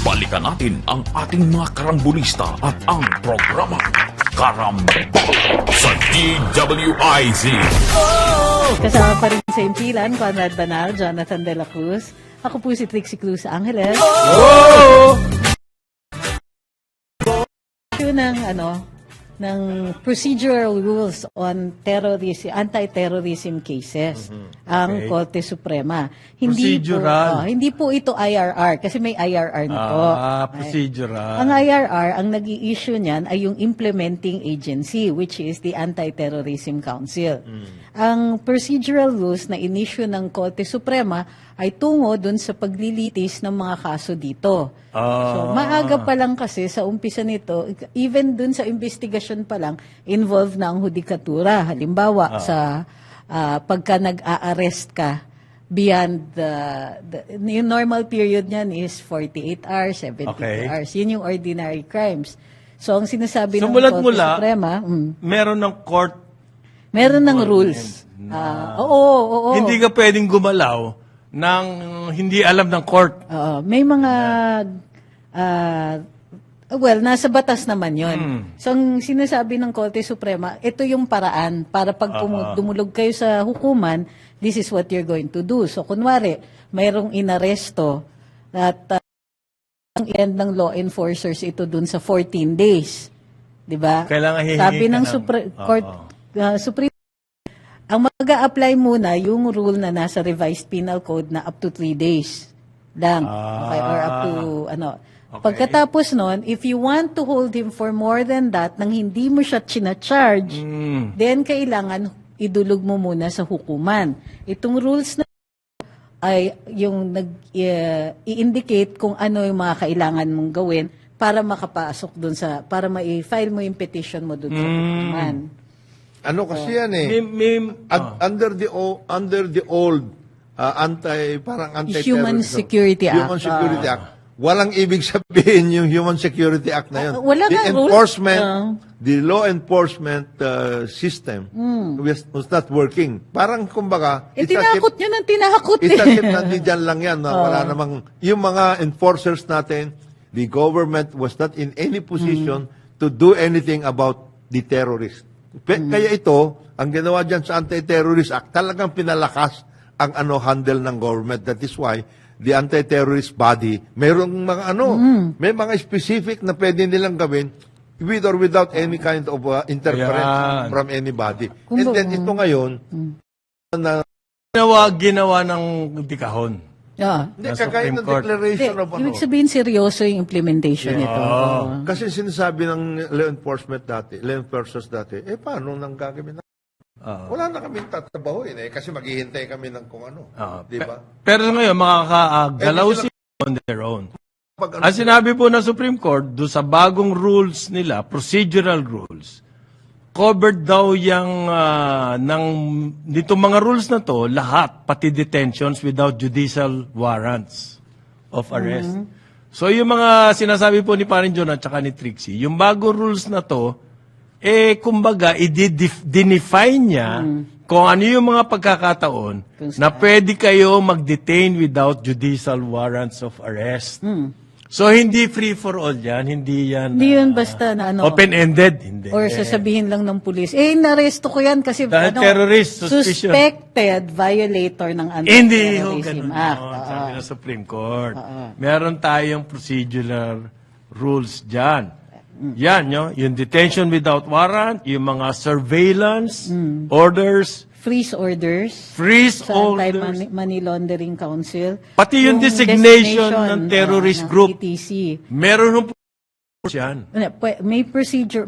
balikan natin ang ating mga karambulista at ang programa Karambol sa DWIZ. Kasama pa rin sa impilan, Conrad Banal, Jonathan De La Cruz. Ako po si Trixie Cruz Angeles. Ito ng procedural rules on terrorism, anti-terrorism cases, ang Korte Suprema. Procedural. Hindi po ito IRR, kasi may IRR na po. Procedural. Ang IRR, ang nag-i-issue niyan ay yung implementing agency, which is the Anti-Terrorism Council. Ang procedural rules na in-issue ng Korte Suprema ay tungo dun sa paglilitis ng mga kaso dito. So, maaga pa lang kasi sa umpisa nito, even dun sa investigation pa lang, involved na ang hudikatura. Halimbawa, sa pagka nag-a-arrest ka, beyond yung normal period niyan is 48 hours, 72 hours. Yun yung ordinary crimes. So, ang sinasabi ng Korte Suprema, meron ng court. Meron ng rules. Oo. Hindi ka pwedeng gumalaw ng hindi alam ng court. May mga, nasa batas naman yon. So, ang sinasabi ng Korte Suprema, ito yung paraan para pag dumulog kayo sa hukuman, this is what you're going to do. So, kunwari, mayroong inaresto at ang end ng law enforcers ito dun sa 14 days. Diba? Kailangan hihingi Sabi ng Supreme ang mag-a-apply muna yung rule na nasa revised penal code na up to 3 days lang. Okay, or up to Pagkatapos nun, if you want to hold him for more than that, nang hindi mo siya charge, then kailangan idulog mo muna sa hukuman. Itong rules na ay yung i-indicate kung ano yung mga kailangan mong gawin para makapasok dun para ma-file mo yung petition mo dun sa hukuman. Ano kasi yan eh. Under the old anti-terrorism. Human Security Act. Human Security Act. Walang ibig sabihin yung Human Security Act na yun. Wala nga enforcement, the law enforcement system was not working. Parang kumbaga, tinakot nyo ng tinakot itakip nandiyan lang yan. Wala namang, yung mga enforcers natin, the government was not in any position to do anything about the terrorists. Kaya ito, ang ginawa dyan sa Anti-Terrorist Act, talagang pinalakas ang handle ng government. That is why the anti-terrorist body, mayroong mga may mga specific na pwede nilang gawin with or without any kind of interference from anybody. And then ito ngayon, na ginawa ng dikahon. hindi, kagaya ng declaration of Ibig sabihin seryoso yung implementation nito. Kasi sinasabi ng law enforcers dati, paano nang gagawin na? Wala na kaming tatabahuin kasi maghihintay kami ng kung ano. Di ba? Pero ngayon, makakagalaw sila on their own. Ang sinabi po ng Supreme Court, doon sa bagong rules nila, procedural rules, covered daw yung nitong mga rules na to, lahat, pati detentions without judicial warrants of arrest. So yung mga sinasabi po ni Parin John at saka ni Trixie, yung bagong rules na to, kumbaga, i-define niya kung ano yung mga pagkakataon na pwede kayo mag-detain without judicial warrants of arrest. So, hindi free for all yan. Hindi yan Hindi yun basta na open-ended. Hindi. Or sasabihin lang ng pulis, naresto ko yan kasi Dahil terrorist suspicion. Suspected violator ng Hindi Anti-Terrorism ganun. Act. Sabi ng Supreme Court. Meron tayong procedural rules dyan. Yan, yung detention without warrant, yung mga surveillance orders, Freeze orders. freeze Sa orders, Anti-Money Laundering Council. pati yung designation ng terrorist ng group. ETC. Meron yung yan. May procedure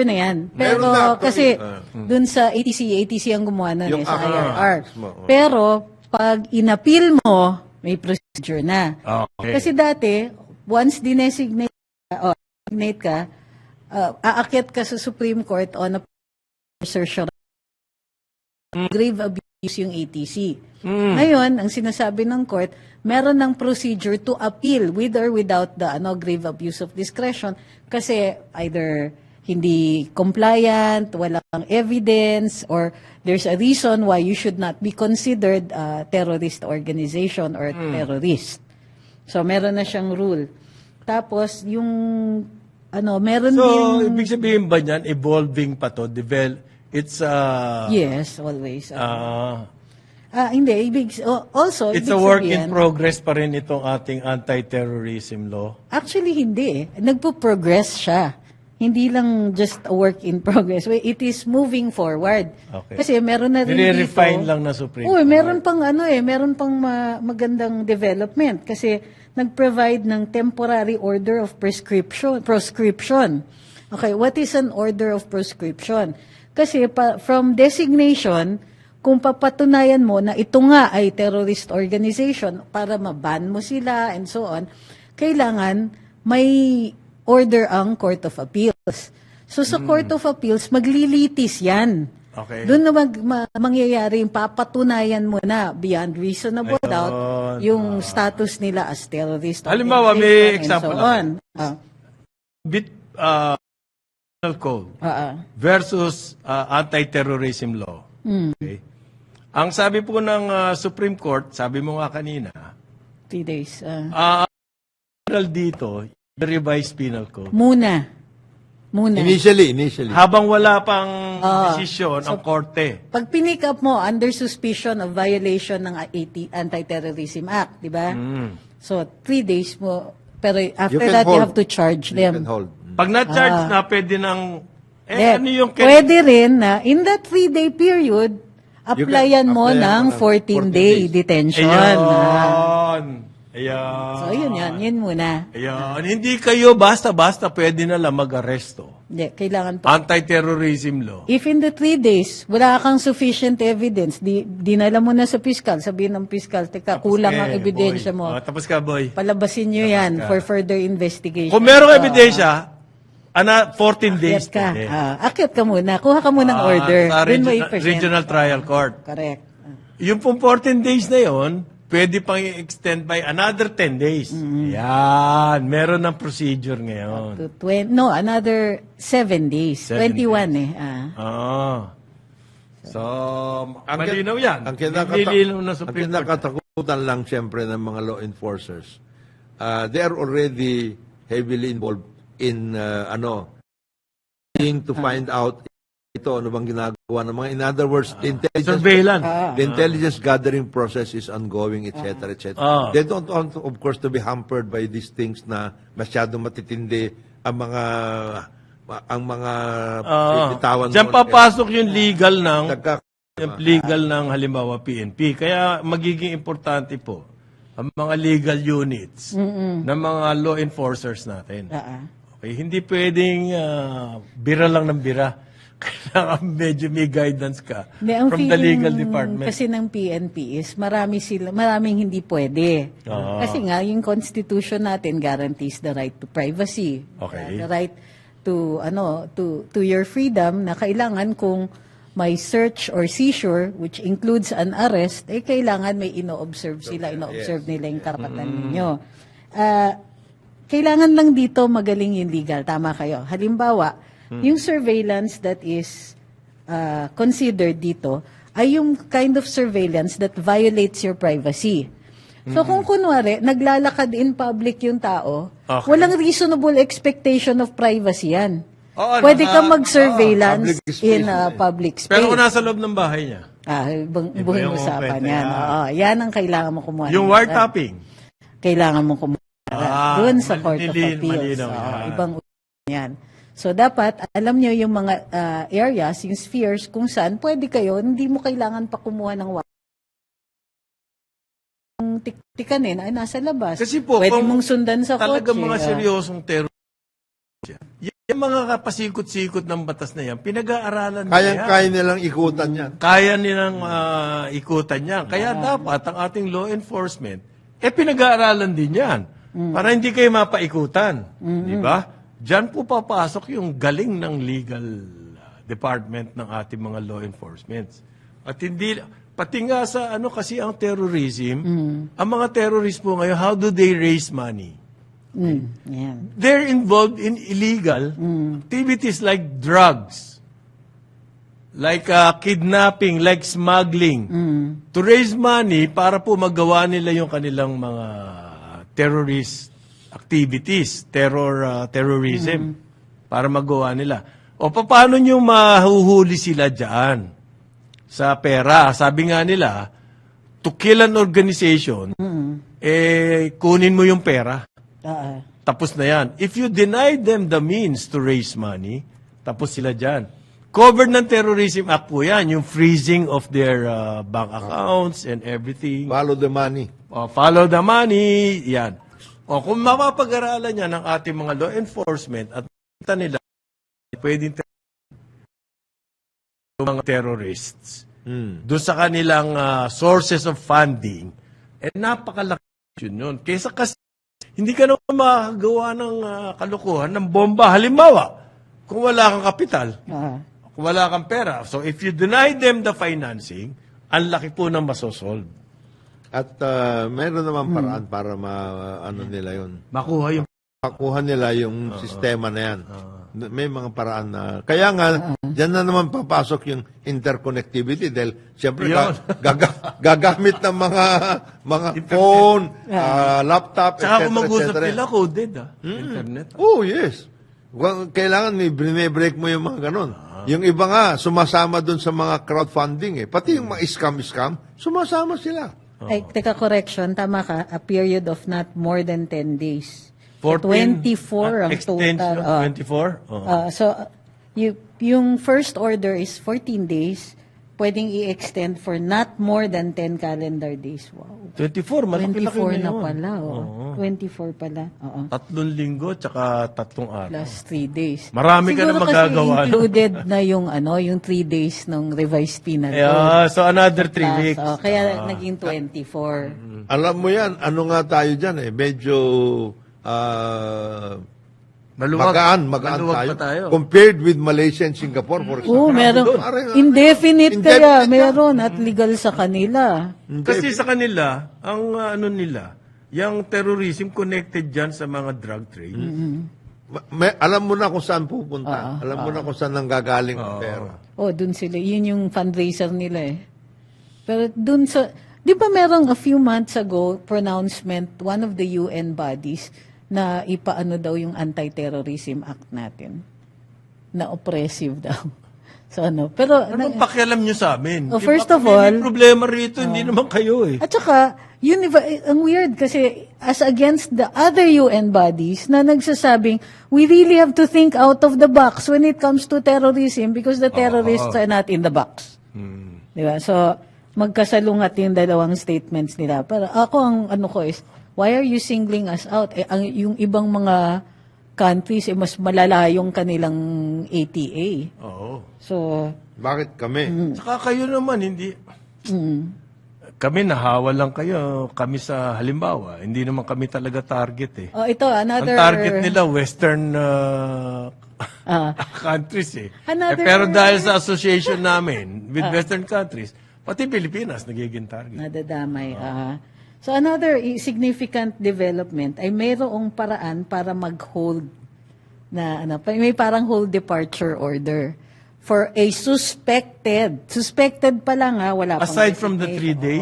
na yan. Pero Meron na, kasi dun sa ATC ang gumawa na Yung sa IRR. mismo, Pero pag inappeal mo, may procedure na. Okay. Kasi dati, once designate ka, aakyat ka sa Supreme Court on a assertion grave abuse yung ATC. Ngayon, ang sinasabi ng court, meron ng procedure to appeal with or without the grave abuse of discretion kasi either hindi compliant, walang evidence, or there's a reason why you should not be considered a terrorist organization or terrorist. So, meron na siyang rule. Tapos, yung, meron So, din... ibig sabihin ba niyan, evolving pa to, it's Yes, always. ah, Hindi. Also, it's ibig a work in sabihin- progress pa rin itong ating anti-terrorism law. Actually, hindi. Nagpo-progress siya. Hindi lang just a work in progress. It is moving forward. Okay. Kasi meron na rin Nire-refine dito. lang na Supreme Meron pang meron pang magandang development kasi nag-provide ng temporary order of proscription. Okay, what is an order of proscription? Kasi from designation, kung papatunayan mo na ito nga ay terrorist organization para maban mo sila and so on, kailangan may order ang Court of Appeals. So sa Court of Appeals, maglilitis yan. Okay. Doon na mangyayari yung papatunayan mo na beyond reasonable doubt yung status nila as terrorist Halimbawa, may organization and example so on. Penal Code versus anti-terrorism law. Okay. Ang sabi po ng Supreme Court, sabi mo nga kanina, 3 days. dito, revised penal code. Muna. Initially. Habang wala pang desisyon ang korte. Pag pinick up mo under suspicion of violation ng Anti-Terrorism Act, di ba? So, 3 days mo. Pero after can that, you hold. have to charge You them. can hold. Pag na-charge na, pwede nang... Then, ano yung... pwede rin na in that 3-day period, applyan mo applyan ng mo ng 14-day 14 days. detention. Ayan. So, yun yan. Yun muna. Ayan. Hindi kayo basta-basta pwede na lang mag-aresto. Hindi, kailangan pa. Anti-terrorism law. If in the 3 days, wala kang sufficient evidence, dinala mo na sa piskal, sabihin ng piskal, teka, kulang ang ebidensya mo. Tapos ka, boy. Palabasin nyo yan for further investigation. Kung merong ebidensya, 14 days. Akyat ka. pwede. Akyat ka muna. Kuha ka muna ng order. Sa Dun mo regional, i-present. regional trial court. Correct. Yung pong 14 days na yon, pwede pang i-extend by another 10 days. Yan. Meron ng procedure ngayon. Another 7 days. 7 21 eh. So, malinaw yan. Ang Nilinaw na Supreme Court. kinakatakutan lang siyempre ng mga law enforcers. They are already heavily involved in to find out ito, ano bang ginagawa ng mga, in other words, the Surveillance. the intelligence gathering process is ongoing, etc., etc. They don't want, of course, to be hampered by these things na masyadong matitindi ang mga bitawan. Diyan papasok yung legal ng halimbawa PNP. Kaya magiging importante po ang mga legal units ng mga law enforcers natin. Okay, hindi pwedeng bira lang ng bira. Kailangan medyo may guidance ka Hindi, ang from the legal feeling department. kasi ng PNP is maraming hindi pwede. Kasi nga, yung constitution natin guarantees the right to privacy. Okay. The right to your freedom na kailangan kung may search or seizure, which includes an arrest, kailangan may ino-observe sila, ino-observe nila yung karapatan ninyo. Kailangan lang dito magaling yung legal. Tama kayo. Halimbawa, yung surveillance that is considered dito ay yung kind of surveillance that violates your privacy. So kung kunwari, naglalakad in public yung tao, walang reasonable expectation of privacy yan. Pwede ka mag-surveillance in public space. Pero kung nasa loob ng bahay niya. Buhay yung usapan pwede, yan. Yan ang kailangan mo kumuha. Yung wiretapping. Kailangan mo kumuha. Doon sa Court of Appeals. malinaw yan. Ibang yan. So, dapat, alam nyo yung mga areas, yung spheres, kung saan pwede kayo, hindi mo kailangan pa kumuha ng tikanin ay nasa labas. Kasi po, pwede kung mong sundan sa kotse. talagang mga seryosong terrorist, yung mga kapasikot-sikot ng batas na yan, pinag-aaralan nila yan. Kaya nilang ikutan yan. Kaya nilang ikutan yan. Kaya dapat ang ating law enforcement, pinag-aaralan din yan. Para hindi kayo mapaikutan. Di ba? Diyan po papasok yung galing ng legal department ng ating mga law enforcement. At hindi, pati nga sa kasi ang terrorism, ang mga terrorists po ngayon, how do they raise money? Yan. They're involved in illegal activities like drugs, like kidnapping, like smuggling, to raise money para po magawa nila yung kanilang mga terrorist activities, terrorism, para magawa nila. O paano nyo mahuhuli sila dyan sa pera? Sabi nga nila, to kill an organization, kunin mo yung pera. Tapos na yan. If you deny them the means to raise money, tapos sila dyan. Covered ng Terrorism Act po yan, yung freezing of their bank accounts and everything. Follow the money. Follow the money, yan. O kung mapapag-aralan yan ng ating mga law enforcement at kita nila, pwedeng mga terrorists doon sa kanilang sources of funding, napakalaki yun. Kaysa kasi, hindi ka naman makagawa ng kalukuhan ng bomba. Halimbawa, kung wala kang kapital, kung wala kang pera. So if you deny them the financing, ang laki po ng masosolve. At meron naman paraan para nila yun. Makuha nila yung sistema na yan. May mga paraan na... Kaya nga, dyan na naman papasok yung interconnectivity dahil siyempre gagamit ng mga phone, laptop, etc. Saka kung mag-usap nila, coded internet. Oh, yes. Kailangan binibreak mo yung mga ganon. Yung iba nga, sumasama dun sa mga crowdfunding. Pati yung mga scam, sumasama sila. Ay, teka, correction, tama ka, a period of not more than 10 days. 14, 24 ang extension, total. 24? So, yung first order is 14 days, pwedeng i-extend for not more than 10 calendar days. Wow. 24, malaki-laki 24 na yun. pala. 24 pala. 3 linggo, tsaka 3 araw. Plus 3 days. Marami ka na Siguro magagawa. kasi included na yung 3 days ng revised penal code. Yeah, so another 3 Plus, weeks. kaya naging 24. Alam mo yan, ano nga tayo dyan medyo magaan Maluwag tayo. pa tayo. Compared with Malaysia and Singapore, for example. Meron. Parang, Indefinite kaya, Indefinite meron at legal sa kanila. Kasi sa kanila, ang nila, yung terrorism connected dyan sa mga drug trade. alam mo na kung saan pupunta. Alam mo na kung saan nanggagaling ang pera. Dun sila. Yun yung fundraiser nila eh. Pero dun sa, di ba merong a few months ago, pronouncement, one of the UN bodies, na ipaano daw yung Anti-Terrorism Act natin. Na oppressive daw. So pero... Ano bang pakialam nyo sa amin? first of all... May problema rito, hindi naman kayo eh. At saka, ang weird kasi as against the other UN bodies na nagsasabing, we really have to think out of the box when it comes to terrorism because the terrorists are not in the box. Di ba? So, magkasalungat yung dalawang statements nila. Pero ako, ang ko is, why are you singling us out? Yung ibang mga countries, mas malalayong kanilang ATA. Oo. So, Bakit kami? Saka kayo naman, hindi... Kami nahawa lang kayo, kami sa halimbawa. Hindi naman kami talaga target eh. ito, another... Ang target nila, Western countries eh. Pero dahil sa association namin with Western countries, pati Pilipinas nagiging target. Nadadamay. So another significant development ay mayroong paraan para mag-hold na may parang hold departure order for a suspected pa lang wala pang Aside from the 3 days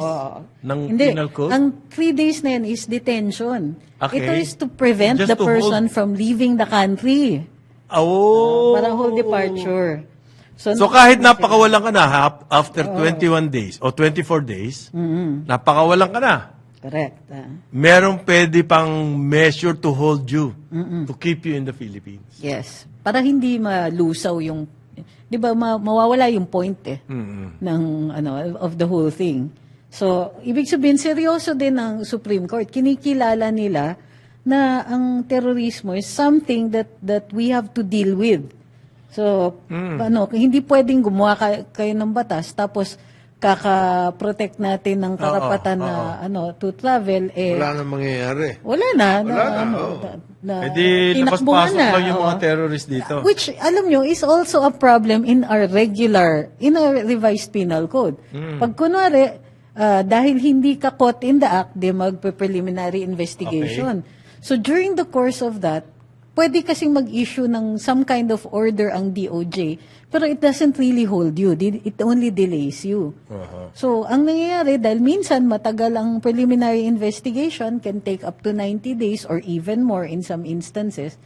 ng penal code? Ang 3 days na yan is detention. Okay. Ito is to prevent Just the to person from leaving the country. Parang hold departure. So kahit napakawalan ka na after 21 days o 24 days, napakawalan ka na. Correct. Merong pwede pang measure to hold you, to keep you in the Philippines. Yes. Para hindi malusaw yung, di ba, mawawala yung point ng, of the whole thing. So, ibig sabihin, seryoso din ng Supreme Court. Kinikilala nila na ang terorismo is something that we have to deal with. So, hindi pwedeng gumawa kayo ng batas, tapos kaka-protect natin ng karapatan to travel, Wala na mangyayari. wala na. Di tinakbuhan labas-pasok lang yung mga terrorists dito. Which, alam nyo, is also a problem in our revised penal code. Pag kunwari, dahil hindi ka caught in the act, di magpe-preliminary investigation. So during the course of that, pwede kasing mag-issue ng some kind of order ang DOJ, pero it doesn't really hold you. It only delays you. So, ang nangyayari, dahil minsan matagal ang preliminary investigation, can take up to 90 days or even more in some instances,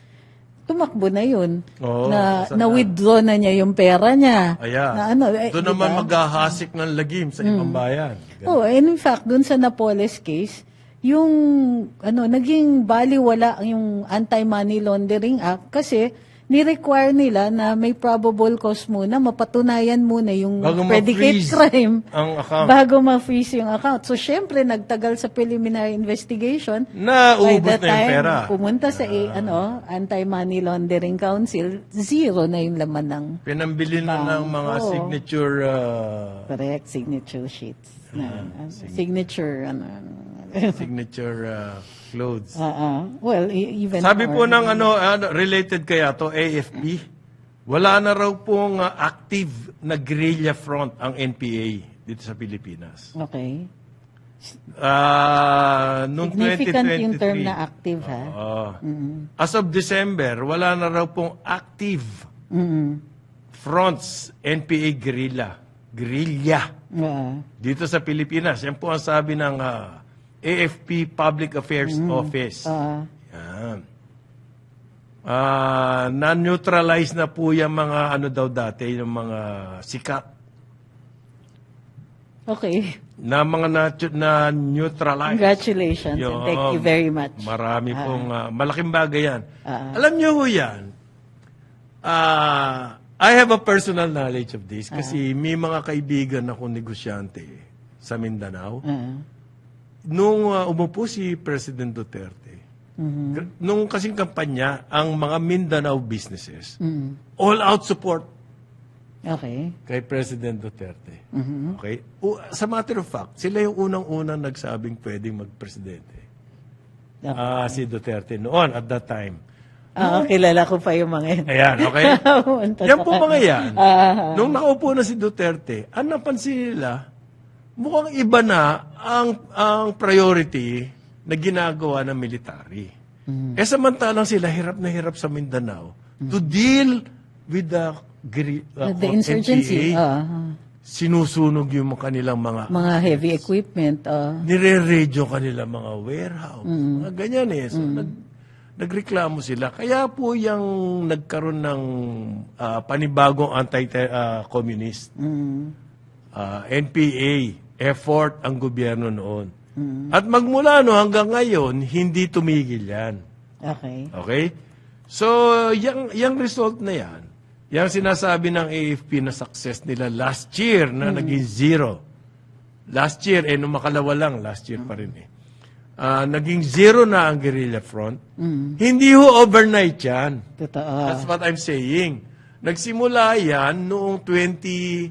tumakbo na yun. Oo, Na-withdraw na niya yung pera niya. Ayan. Na Doon naman maghahasik ng lagim sa ibang bayan. Oh, and in fact, dun sa Napoles case, yung naging baliwala yung Anti-Money Laundering Act kasi ni-require nila na may probable cause muna, mapatunayan muna yung Bago predicate ma-freeze crime ang account. bago ma-freeze yung account. So, syempre, nagtagal sa preliminary investigation. Naubos By the na yung time pera. pumunta sa Anti-Money Laundering Council, zero na yung laman ng Pinambili na ng mga Oo. signature... correct signature sheets. Signature, signature clothes. well, even Sabi po more. ng related kaya to AFP, wala na raw pong active na guerrilla front ang NPA dito sa Pilipinas. Okay. Noong Significant 2023. yung term na active, ha? As of December, wala na raw pong active fronts NPA guerrilla dito sa Pilipinas. Yan po ang sabi ng AFP Public Affairs Office. Yan. Na-neutralize na po yung mga dati, yung mga sikat Okay. na mga na-neutralize. Congratulations and thank you very much. Marami pong, malaking bagay yan. Alam niyo ho yan, I have a personal knowledge of this kasi may mga kaibigan akong negosyante sa Mindanao. Nung umupo si President Duterte, nung kasing kampanya, ang mga Mindanao businesses, all-out support Okay. kay President Duterte. Okay? Sa matter of fact, sila yung unang-unang nagsabing pwedeng magpresidente. Si Duterte noon, at that time. Kilala ko pa yung mga yan. Ayan, okay? Yan po mga yan. Nung nakaupo na si Duterte, ang napansin nila, mukhang iba na ang priority na ginagawa ng military. Samantalang sila hirap na hirap sa Mindanao to deal with the insurgency. NPA. Sinusunog yung kanilang mga Heavy equipment. nire-radio kanila mga warehouse. Mga ganyan eh. So, nagreklamo sila. Kaya po yung nagkaroon ng panibagong anti-communist NPA effort ang gobyerno noon. At magmula hanggang ngayon, hindi tumigil yan. Okay. Okay? So, yung result na yan, yung sinasabi ng AFP na success nila last year na naging zero. Last year, nung makalawa lang, last year pa rin naging zero na ang guerrilla front. Hindi ho overnight yan. Totoo. That's what I'm saying. Nagsimula yan noong 2017.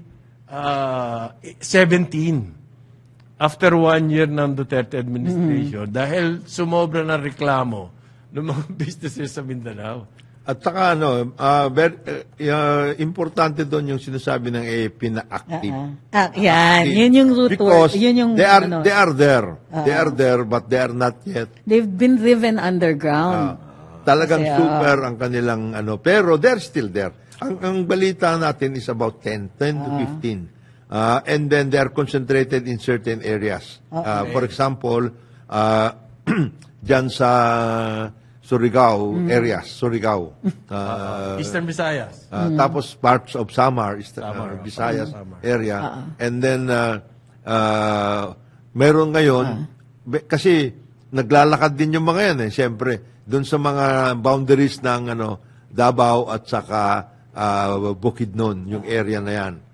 After 1 year ng Duterte administration. Dahil sumobra ng reklamo ng mga businesses sa Mindanao. At saka importante doon yung sinasabi ng AFP na active. Yan. Yun yung root Because word. Yun yung, they are there. They are there but they are not yet. They've been driven underground. Talagang Kasi, super ang kanilang pero they're still there. Ang balita natin is about 10 to 15. And then they are concentrated in certain areas. For example, dyan sa Surigao areas, Surigao. Eastern Visayas. Tapos parts of Samar, Visayas Samar. area. And then, meron ngayon, kasi naglalakad din yung mga yan siyempre, doon sa mga boundaries ng Davao at saka Bukidnon, yung area na yan.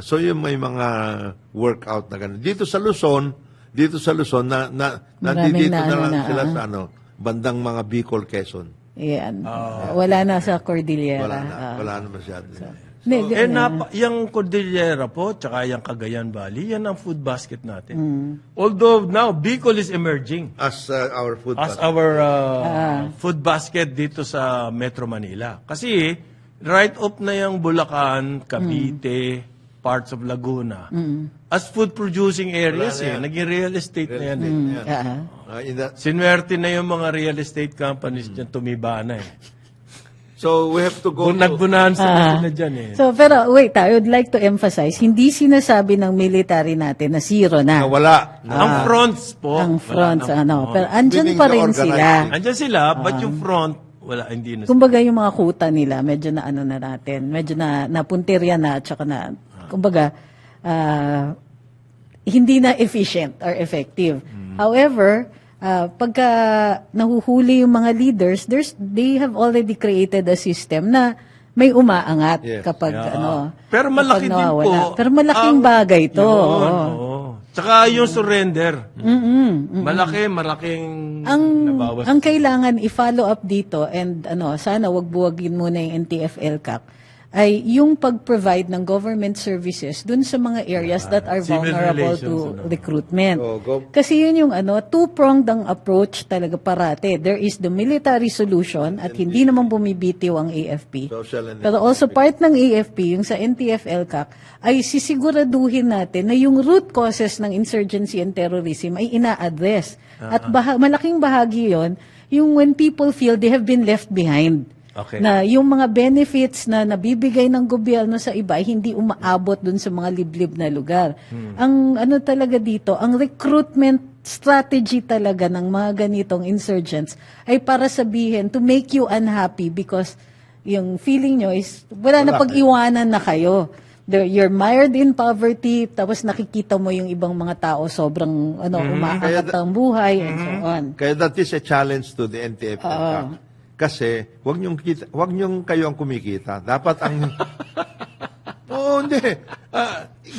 So yung may mga workout na gano'n. Dito sa Luzon, nandito na lang sila sa bandang mga Bicol, Quezon. Yan. Wala na sa Cordillera. Wala na masyado. Yung Cordillera po, tsaka yung Cagayan Valley, yan ang food basket natin. Although now, Bicol is emerging As our food as basket. our food basket dito sa Metro Manila. Kasi, right off na yung Bulacan, Cavite, parts of Laguna as food-producing areas. Naging real estate na yan. In that, Sinwerte na yung mga real estate companies dyan, tumiba na eh. so we have to go to, Nagbunansa na sila dyan eh. So, pero wait, I would like to emphasize, hindi sinasabi ng military natin na zero na. wala. Ang fronts po. Ang fronts, wala na. Pero andyan Within pa the rin organized sila. Andyan sila, but yung front, wala, hindi na. Kumbaga yung mga kuta nila, medyo na ano na natin, medyo na napuntirya na, at saka na, kumbaga, hindi na efficient or effective. However, pagka nahuhuli yung mga leaders, they have already created a system na may umaangat Yes. kapag ano. Pero malaki kapag din nawawala. po. Pero malaking bagay to. Yun, oo. oo. Tsaka yung surrender. Malaking nabawas. Ang kailangan i-follow up dito and sana wag buwagin muna yung NTF-ELCAC ay yung pag-provide ng government services dun sa mga areas that are Civil vulnerable relations, to recruitment. Oh, Kasi yun yung two-pronged ang approach talaga parate. There is the military solution at hindi naman bumibitiw ang AFP. Social and Pero also part ng AFP, yung sa NTF-ELCAC, ay sisiguraduhin natin na yung root causes ng insurgency and terrorism ay ina-address. At malaking bahagi yon yung when people feel they have been left behind. Okay. Na yung mga benefits na nabibigay ng gobyerno sa iba ay hindi umaabot dun sa mga liblib na lugar. Ang talaga dito, ang recruitment strategy talaga ng mga ganitong insurgents ay para sabihin to make you unhappy because yung feeling nyo is wala na pag-iwanan na kayo. You're mired in poverty, tapos nakikita mo yung ibang mga tao sobrang umaangat ang buhay and so on. Kaya that is a challenge to the NTF. Kasi wag niyong kayo ang kumikita. Dapat ang hindi.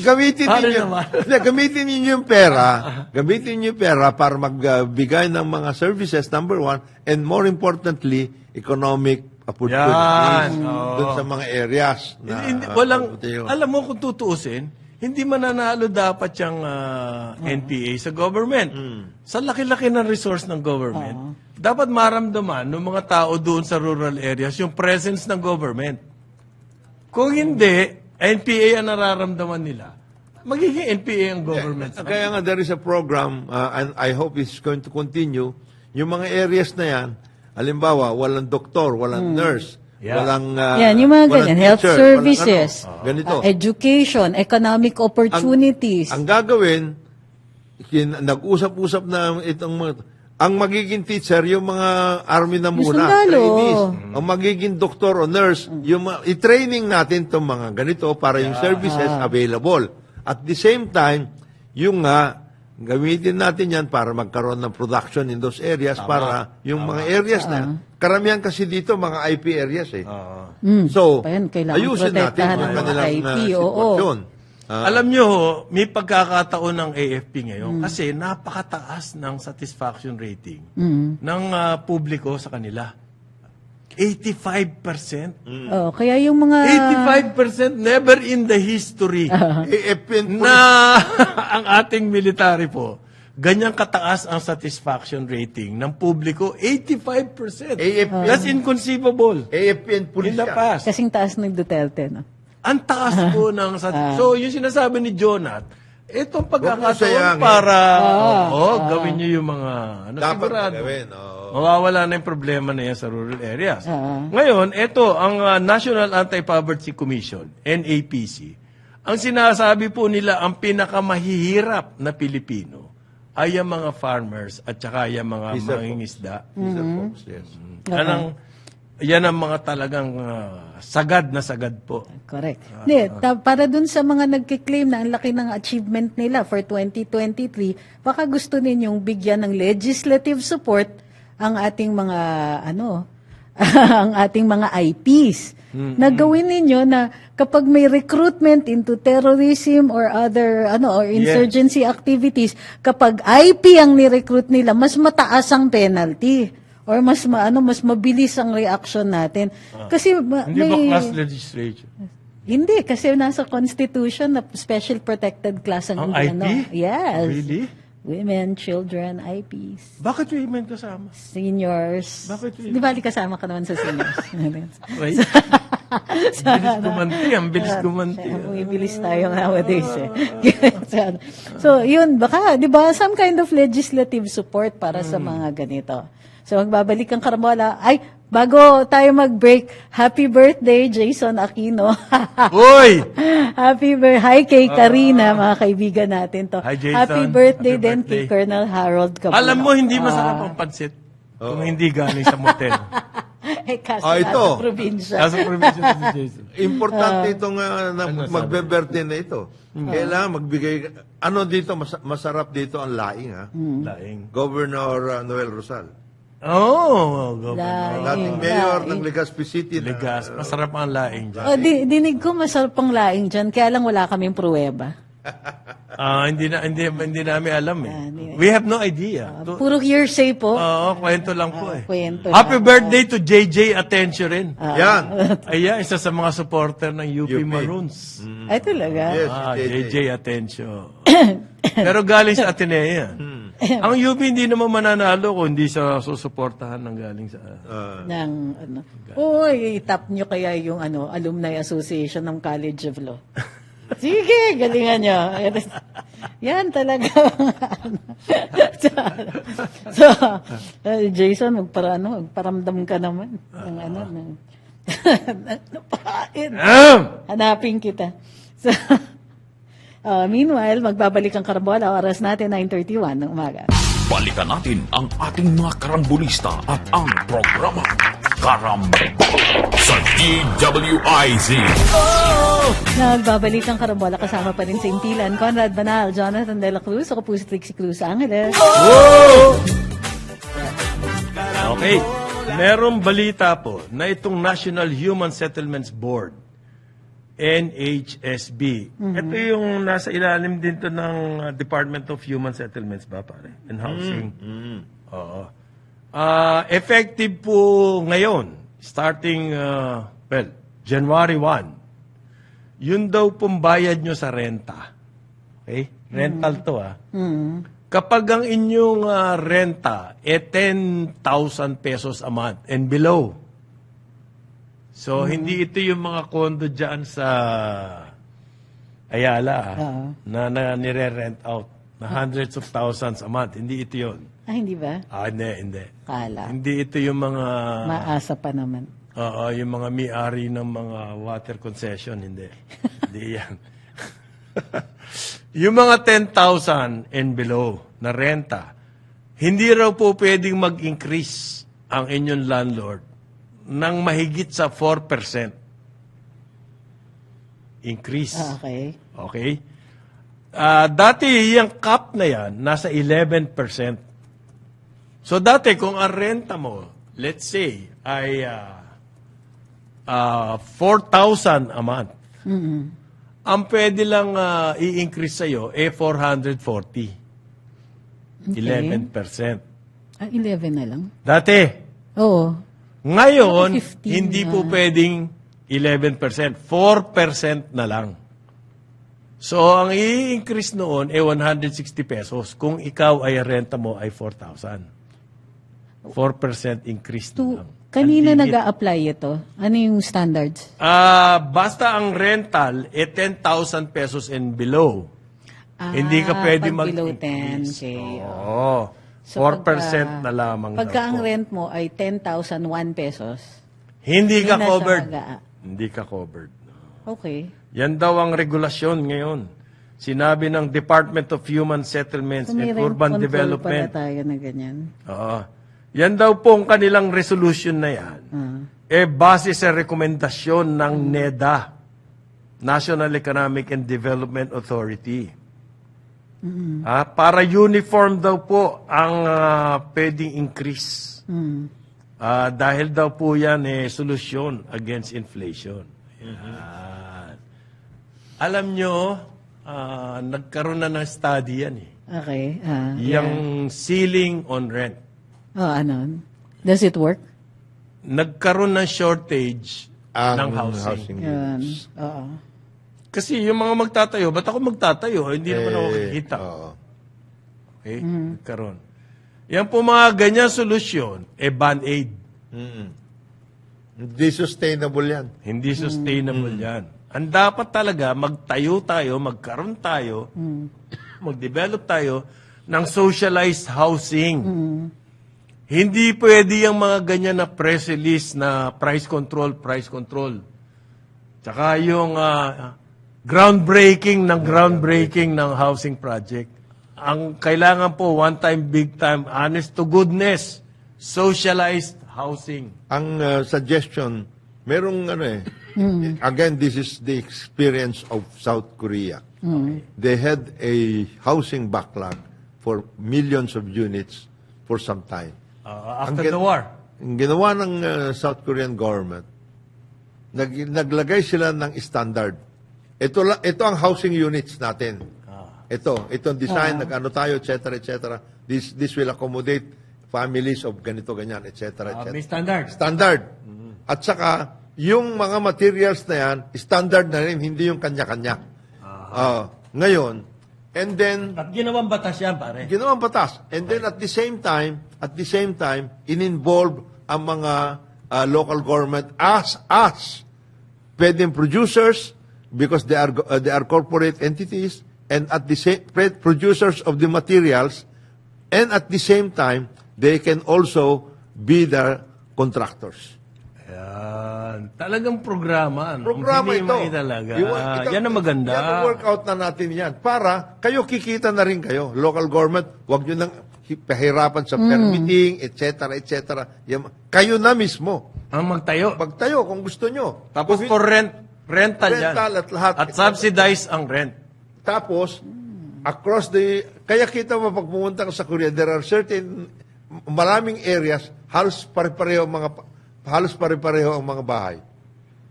Gamitin Paano niyo. naman? Gamitin niyo yung pera. Gamitin niyo yung pera para magbigay ng mga services, number one, and more importantly, economic opportunities Yan, oo. dun sa mga areas. Na, Alam mo kung tutuusin, hindi mananalo dapat yung NPA sa government. Sa laki-laki ng resource ng government, dapat maramdaman ng mga tao doon sa rural areas yung presence ng government. Kung hindi, NPA ang nararamdaman nila. Magiging NPA ang government. Kaya nga there is a program and I hope it's going to continue. Yung mga areas na yan, halimbawa, walang doktor, walang nurse, walang Yan, yung mga walang ganyan, health teacher, services, walang ganito. education, economic opportunities. Ang gagawin, nag-usap-usap na itong mga, ang magiging teacher, yung mga army na Yung muna, sundalo. trainees. Ang magiging doktor o nurse, yung i-training natin itong mga ganito para yung services available. At the same time, yung gamitin natin yan para magkaroon ng production in those areas para yung mga areas na, karamihan kasi dito, mga IP areas eh. So, Ayan, kailangan ayusin natin protektahan yung ng mga kanilang IP, sitwasyon. Alam nyo, may pagkakataon ng AFP ngayon kasi napakataas ng satisfaction rating ng publiko sa kanila. 85%. Kaya yung mga 85% never in the history AFP na ang ating military po, ganyang kataas ang satisfaction rating ng publiko, 85%. AFP. That's inconceivable AFP and in police the yan. past. kasing taas ng Duterte, no? Ang taas po ng so yung sinasabi ni Jonat, itong Huwag mo pagkakataon sayangin. para gawin niyo yung mga Dapat sigurado. gawin. Mawawala na yung problema na yan sa rural areas. Ngayon, ito ang National Anti-Poverty Commission, NAPC. Ang sinasabi po nila, ang pinakamahihirap na Pilipino ay ang mga farmers at saka yung mga mangingisda. Yes. Yan ang mga talagang sagad na sagad po. Correct. Hindi, para dun sa mga nagkiklaim na ang laki ng achievement nila for 2023, baka gusto ninyong bigyan ng legislative support ang ating mga ang ating mga IPs. Nagawin ninyo na kapag may recruitment into terrorism or other or insurgency activities, kapag IP ang ni-recruit nila, mas mataas ang penalty or mas mabilis ang reaction natin. Kasi Hindi ba class legislation? hindi kasi nasa constitution na special protected class ang Ang IP? Yes. Really? Women, children, IPs, Bakit women kasama? seniors. Bakit yun? Di ba kasama ka naman sa seniors? Wait. Bilis gumanti, ang bilis gumanti. Bumibilis tayo nowadays eh. So, yun, baka, di ba, some kind of legislative support para sa mga ganito. So, magbabalik ang Karambola. Ay, bago tayo mag-break, happy birthday, Jason Aquino. Uy! Hi kay Karina, mga kaibigan natin to. Hi, Jason. Happy birthday Happy din birthday. kay Colonel Harold Cabral. Alam mo, hindi masarap ang pansit kung hindi galing sa motel. Kasi ito. nasa probinsya. Kaso provision si Jason. Importante itong magbe-birthday na ito. Kailangan magbigay, ano dito, masarap dito ang laing, ha? Laing. Governor Noel Rosal. Oh, governor. Dating mayor ng Legazpi City. Ligas. Masarap ang laing dyan. Dinig ko masarap pang laing dyan, kaya lang wala kaming pruweba. Hindi namin alam eh. We have no idea. Puro hearsay po. Oo, kwento lang po eh. Kwento Happy lang. birthday to JJ Atencio rin. Yan. Ayan, isa sa mga supporter ng UP Maroons. Ay, talaga? Yes, JJ Atencio. Pero galing sa Ateneo yan. Ang UP hindi naman mananalo kung hindi siya susuportahan ng galing sa... Ng, ano. Uy, itap nyo kaya yung Alumni Association ng College of Law. Sige, galingan nyo. Yan talaga. so, Jason, magparamdam ka naman. Hanapin kita. So, meanwhile, magbabalik ang Karambola. Oras natin, 9:31 ng umaga. Balikan natin ang ating mga karambulista at ang programa Karambola sa DWIZ. Nagbabalik ang Karambola kasama pa rin sa impilan. Conrad Banal, Jonathan De La Cruz, ako po si Trixie Cruz Angeles. Okay. Merong balita po na itong National Human Settlements Board, NHSB. Ito yung nasa ilalim din to ng Department of Human Settlements ba, pare? And Housing. Oo. Effective po ngayon, starting, January 1. Yun daw pong bayad nyo sa renta. Okay? Rental to, Kapag ang inyong renta 10,000 pesos a month and below. So, hindi ito yung mga kondo dyan sa Ayala na nire-rent out na hundreds of thousands a month. Hindi ito yun. Hindi ba? Hindi. Kala. Hindi ito yung mga... Maasa pa naman. yung mga may-ari ng mga water concession. Hindi. Hindi yan. Yung mga 10,000 and below na renta, hindi raw po pwedeng mag-increase ang inyong landlord ng mahigit sa 4% increase. Okay. Okay? Dati, yung cap na yan, nasa 11%. So, dati, kung ang renta mo, let's say, ay 4,000 a month, ang pwede lang i-increase sa'yo, 440. 11%. 11 na lang? Dati. Oo. Ngayon, 15 hindi na. po pwedeng 11%. 4% na lang. So, ang i-increase noon 160 pesos. Kung ikaw ay renta mo ay 4,000. 4% increase na lang. Kanina Ang limit. nag-a-apply ito? Ano yung standards? Basta ang rental 10,000 pesos and below. Hindi ka pwede pag below mag-increase. 10K. Oo. So, 4% na lamang. Pagka daw ang po. rent mo ay 10,001 pesos, Hindi ka hindi na siya covered. mag-a- Hindi ka covered. okay. Yan daw ang regulasyon ngayon. Sinabi ng Department of Human Settlements So, may and rent Urban control Development. pala tayo na ganyan. Oo. Yan daw pong kanilang resolution na yan. Base sa rekomendasyon ng NEDA, National Economic and Development Authority. Para uniform daw po ang pwedeng increase. Dahil daw po yan solusyon against inflation. Yan. Alam nyo, nagkaroon na ng study yan Okay. Yung ceiling on rent. Ano? Does it work? Nagkaroon ng shortage ng housing. Yun. Oo. Kasi yung mga magtatayo, ba't ako magtatayo? Hindi naman ako kikita. Oo. Okay? Nagkaroon. Yan po mga ganyan solusyon, band-aid. Hindi sustainable yan. Hindi sustainable yan. Ang dapat talaga, magtayo tayo, magkaroon tayo, mag-develop tayo ng socialized housing. Hindi pwede yung mga ganyan na press release na price control. Tsaka yung groundbreaking ng housing project. Ang kailangan po, one time, big time, honest to goodness, socialized housing. Ang suggestion, merong again, this is the experience of South Korea. They had a housing backlog for millions of units for some time. After the war. Ang ginawa ng South Korean government, naglagay sila ng standard. Ito ang housing units natin. Itong design, nag-ano tayo, etc. This will accommodate families of ganito, ganyan, etc. May standard. Standard. At saka, yung mga materials na yan, standard na rin, hindi yung kanya-kanya. Ngayon, and then, At ginawang batas yan, pare. ginawang batas. And then at the same time, in-involve ang mga local government as pwedeng producers because they are corporate entities and at the same producers of the materials and at the same time they can also be the contractors. Yan. Talagang programa. Programa Hindi ito. talaga. Yan ang maganda. Yan ang workout na natin yan. Para kayo kikita na rin kayo. Local government, huwag nyo nang pahirapan sa permitting, etc. Kayo na mismo. Ang magtayo. Pagtayo kung gusto nyo. Tapos for rental yan. Rental at lahat. At subsidize ang rent. Tapos, across kaya kita mo pag pumunta ka sa Korea, there are certain, maraming areas, halos pare-pareho ang mga bahay.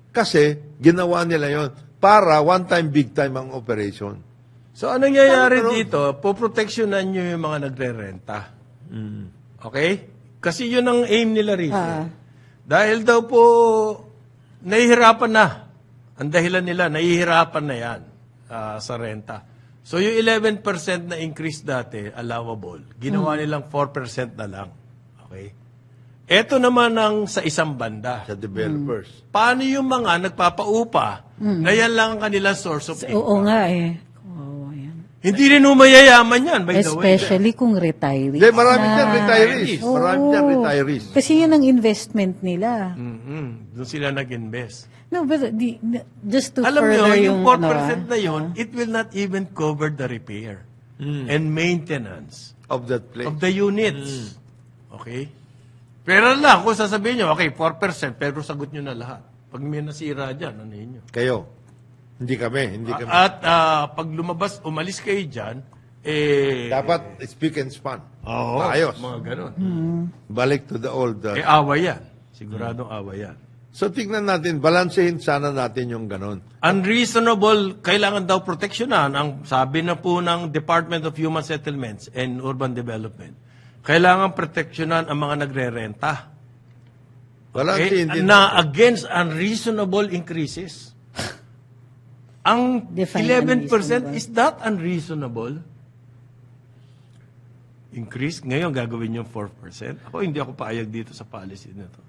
Kasi, ginawa nila yon para one time, big time ang operation. So, anong nangyayari dito? Poproteksyonan nyo yung mga nagre-renta. Okay? Kasi yun ang aim nila rito. Dahil daw po, nahihirapan na. Ang dahilan nila, nahihirapan na yan sa renta. So, yung 11% na increase dati, allowable, ginawa nilang 4% na lang. Okay? Ito naman ang sa isang banda. Sa developers. Paano yung mga nagpapaupa na yan lang ang kanilang source of income? Oo nga eh. Oo, yan. Hindi rin mayayaman yan, by the way. Especially kung retirees. Hindi, marami na. dyan retirees. Oo. Marami dyan retirees. Kasi yun ang investment nila. Doon sila nag-invest. No, but just to Alam further nyo, yung 4% ano, na yun, it will not even cover the repair and maintenance Of that place. of the units. Okay? Pero lang, kung sasabihin nyo, okay, 4%, pero sagot nyo na lahat. Pag may nasira dyan, ano yun? Kayo. Hindi kami. At pag lumabas, umalis kayo dyan, Dapat speak and span. Oo, Ayos. mga ganun. Balik to the old. Away yan. Siguradong away yan. So tingnan natin, balansehin sana natin yung ganon. Unreasonable, kailangan daw proteksyonan, ang sabi na po ng Department of Human Settlements and Urban Development, kailangan proteksyonan ang mga nagre-renta. Balansehin din. Na against unreasonable increases. Ang Define 11% unreasonable. is that unreasonable? Increase? Ngayon gagawin yung 4%? Hindi ako paayag dito sa policy na to.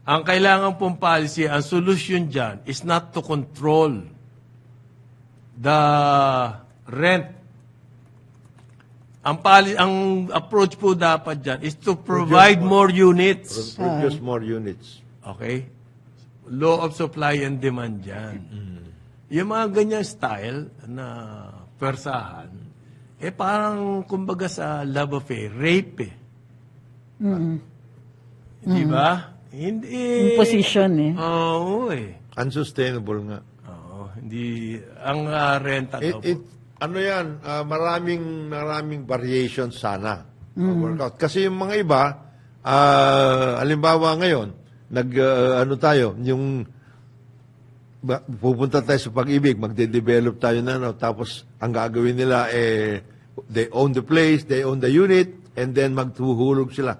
Ang kailangan pong policy, ang solution dyan is not to control the rent. Ang approach po dapat dyan is to provide more units. Produce more units. Okay? Law of supply and demand dyan. Yung mga ganyang style na persahan, parang kumbaga sa love affair, rape Di ba? Hindi. Imposition eh. Oo Unsustainable nga. Oo, hindi. Ang renta daw po. Ano yan, maraming variations sana. Workout. Kasi yung mga iba, halimbawa ngayon, pupunta tayo sa pag-ibig, magde-develop tayo na, tapos ang gagawin nila, they own the place, they own the unit, and then magtuhulog sila.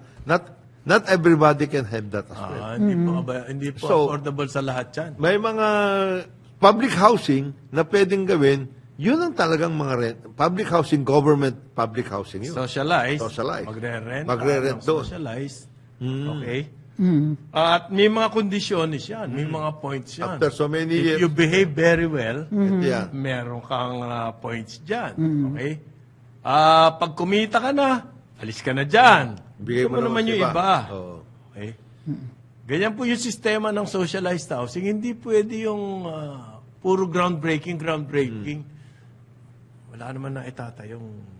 Not everybody can have that as well. Hindi po So, affordable sa lahat yan. May mga public housing na pwedeng gawin, yun ang talagang mga public housing, government public housing yun. Socialize. Socialize. Magre-rent. Magre-rent doon. Socialize. Okay. At may mga kondisyones yan, may mga points yan. After so many If years. you behave very well, Yan. meron kang points dyan. Okay? Pag kumita ka na, alis ka na dyan. Bigay Gusto mo naman naman yung sa iba. iba. Oo. Okay? Ganyan po yung sistema ng socialized housing. Hindi pwede yung puro groundbreaking. Wala naman na itatayong...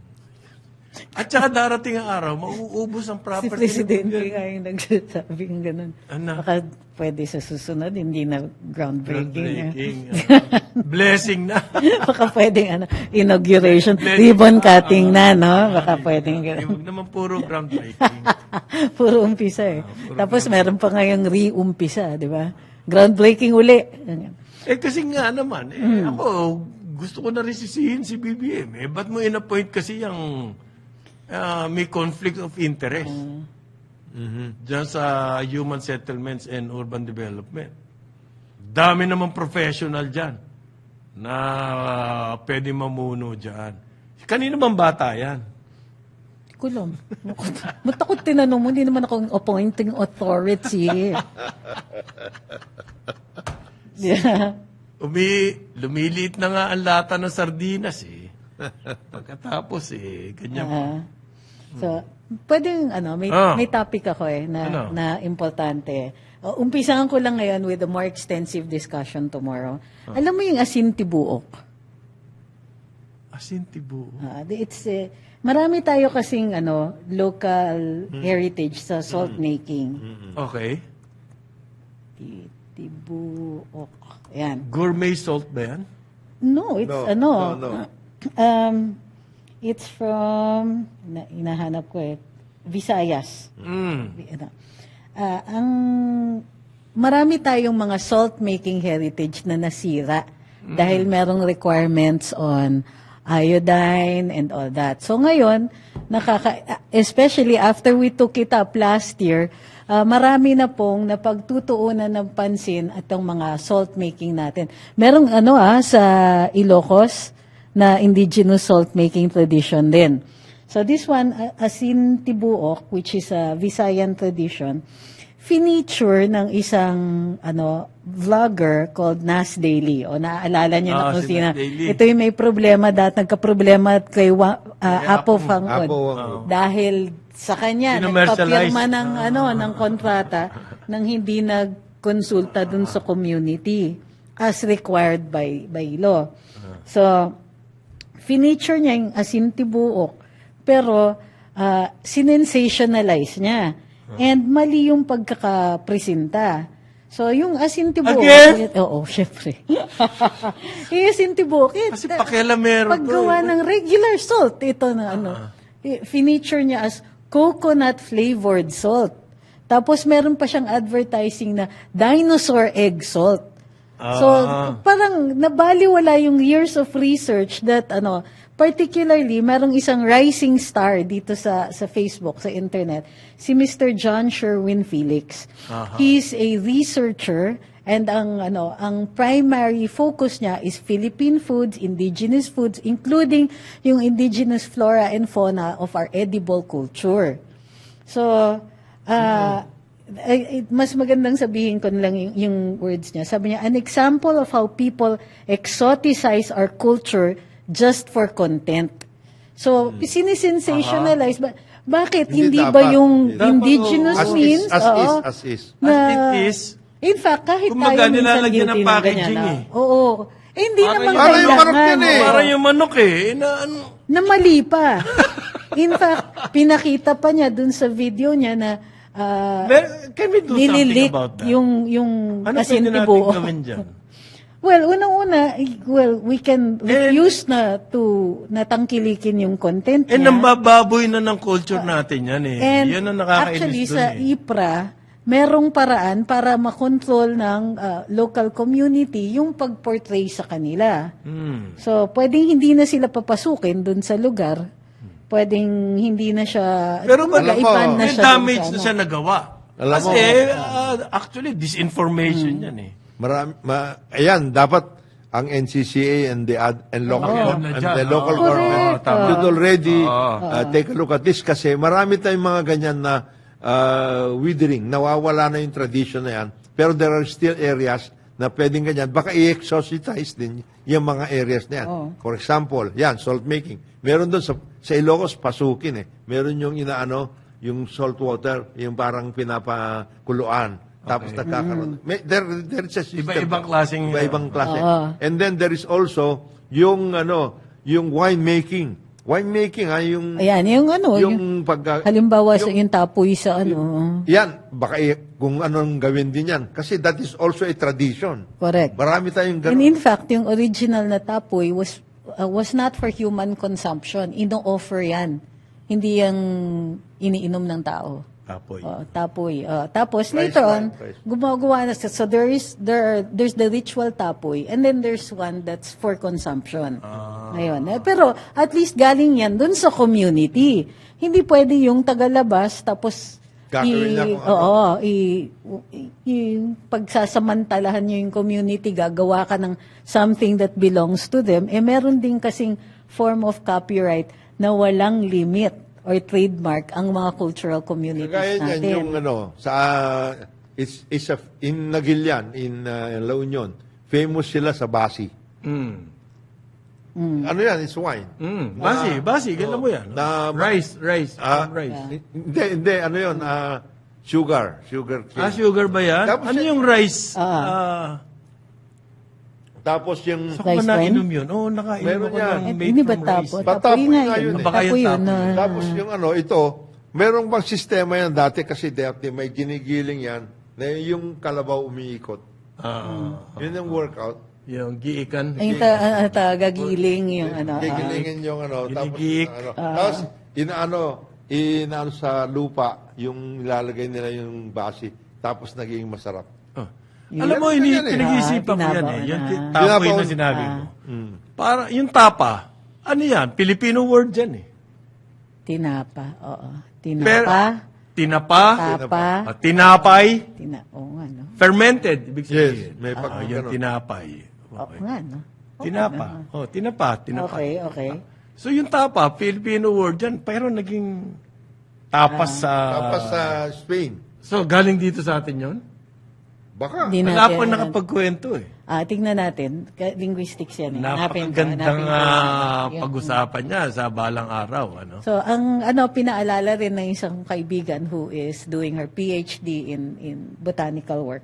At saka darating ang araw, mauubos ang Si property. Presidente nga yung nagsasabi ng ganun. Ano? Baka pwede sa susunod, hindi na groundbreaking. Groundbreaking. Blessing na. Baka pwedeng inauguration, Blessing. ribbon cutting na, no? Baka pwedeng ganun. Huwag naman puro groundbreaking. Puro umpisa eh. Tapos meron pa ngayong re-umpisa, di ba? Groundbreaking uli. Kasi nga naman, ako, gusto ko na resisihin si BBM. Ba't mo in-appoint kasi yung may conflict of interest dyan sa human settlements and urban development. Dami naman professional dyan na pwede mamuno dyan. Kanino bang bata yan? Kulong. Ba't ako tinanong mo? Hindi naman ako appointing authority. Yeah. Lumiliit na nga ang lata ng sardinas eh. Pagkatapos ganyan. So, pwedeng, may topic ako na importante. Umpisahan ko lang ngayon with a more extensive discussion tomorrow. Alam mo yung asintibuok? Asintibuok? Marami tayo kasing local heritage sa salt making. Okay. Tibuok. Ayan. Gourmet salt ba yan? No, it's No. it's from hinahanap ko Visayas. Ang marami tayong mga salt making heritage na nasira dahil merong requirements on iodine and all that. So ngayon, especially after we took it up last year, marami na pong napagtutuunan ng pansin atong mga salt making natin. Merong sa Ilocos na indigenous salt making tradition din. So this one, Asintibuok, which is a Visayan tradition, finiture ng isang vlogger called Nas Daily. O naaalala niyo na kung si sino. Nas Daily. Ito yung may problema nagka-problema kay Apo Fangod. Apo. Dahil sa kanya, Kinomercialize. nagpapirma ng kontrata nang hindi nagkonsulta dun sa community as required by law. So, finiture niya yung Asintibuok, pero sinensationalize niya. And mali yung pagkakapresenta. So, yung Asintibuok... Again? Oo, syempre. Yung Asintibuok, Kasi pakialamero to. paggawa ng regular salt. Ito na finiture niya as coconut-flavored salt. Tapos, meron pa siyang advertising na dinosaur egg salt. So, parang nabaliwala yung years of research that, particularly, merong isang rising star dito sa Facebook, sa internet, si Mr. John Sherwin Felix. He's a researcher and ang primary focus niya is Philippine foods, indigenous foods, including yung indigenous flora and fauna of our edible culture. So, mas magandang sabihin ko na lang yung words niya. Sabi niya, an example of how people exoticize our culture just for content. So, sinisensationalize. Bakit? Hindi ba dapat. yung Dapat, indigenous means? As is. Na, As it is. in fact, kahit Kumbaga, tayo minsan nilalagyan ng guilty ng packaging ganyan. Oo. Hindi naman Parang yung manok yan eh. Parang yung manok na mali pa. In fact, pinakita pa niya dun sa video niya na Can we do something nililik about that? yung Ano pwede natin Asintibuok. gawin dyan? Well, unang-una, we can refuse na tangkilikin yung content niya. Nambababoy na ng culture natin yan eh. And Yan ang nakakainis actually, dun sa eh. IPRA, merong paraan para makontrol ng local community yung pag-portray sa kanila. So, pwedeng hindi na sila papasukin dun sa lugar. Pwedeng hindi na siya, Pero kumbaga, alam mo, ipan na may siya dun damage sa na siya nagawa. Alam mo, Kasi actually, disinformation yan eh. Ayan, dapat ang NCCA and local na dyan. and the local Correct. government should already take a look at this kasi marami tayong mga ganyan na withering. Nawawala na yung tradition na yan. Pero there are still areas na pwedeng ganyan. Baka i-exorcise din yung mga areas na yan. For example, yan, salt making. Meron doon sa Ilocos, pasukin eh. Meron yung yung salt water, yung parang pinapakuluan. Tapos nagkakaroon. There is a system. Iba-ibang klaseng... Iba-ibang klase. And then there is also yung wine making. Wine making, yung... Ayan, yung halimbawa sa yung tapoy sa Yan, baka kung anong gawin din yan. Kasi that is also a tradition. Correct. Marami tayong And ganun. in fact, yung original na tapoy was not for human consumption. Ino-offer yan. Hindi yung iniinom ng tao. Tapoy. Tapoy. Tapos Rice later wine, on, rice. gumagawa na siya. So there's the ritual tapoy and then there's one that's for consumption. Ayun. Pero at least galing yan dun sa community. Hindi pwede yung tagalabas tapos Gagawin niya kung pagsasamantalahan nyo yung community, gagawa ka ng something that belongs to them, meron din kasing form of copyright na walang limit or trademark ang mga cultural communities Kagaya niyan natin. yung in Nagilian, in La Union, famous sila sa basi. Ano yan? It's wine. Basi, alam mo yan. Rice. Rice. Hindi, ano yun? Sugar cane. Sugar ba yan? Tapos Ano yan- yung rice? Tapos yung... Saan ko ba Rice nainom yun? nakainom Meron ako yan. ng made Hindi ba from rice. tapo? Tapoy Tapoy nga nga yun. yun eh. Baka Tapoy yung yun. tapoy. Tapos yung ito, merong bang sistema yan dati kasi dati may ginigiling yan na yung kalabaw umiikot. Yun yung workout. Yung giikan. Ay, tagagiling yung Gigilingin yung tapos Ginigik. tapos inaano sa lupa yung ilalagay nila yung basi tapos naging masarap. Alam mo, Ganyan eh. pinag-iisipan ko yan eh. tinabaw Yung na. tapoy Tinabaw. na sinabi mo. Para, yung tapa, ano yan? Filipino word yan eh. Tinapa. Oo. Pero, Tinapa. tinapa, Tapa. tinapay, Oo nga, no? fermented. Ibig sabihin. Yes, may pag- yung ganun. tinapay. Oo nga, no? Tinapa. Tinapa. Okay. So yung tapa, Filipino word yan, pero naging tapas sa... Tapos sa Spain. So galing dito sa atin yon. Baka. Hindi Wala natin- pa nakapagkwento eh. Tingnan natin. Linguistics yan. Hanapin ko, Napakagandang hanapin ko. pag-usapan niya sa balang araw. So, ang pinaalala rin ng isang kaibigan who is doing her PhD in botanical work,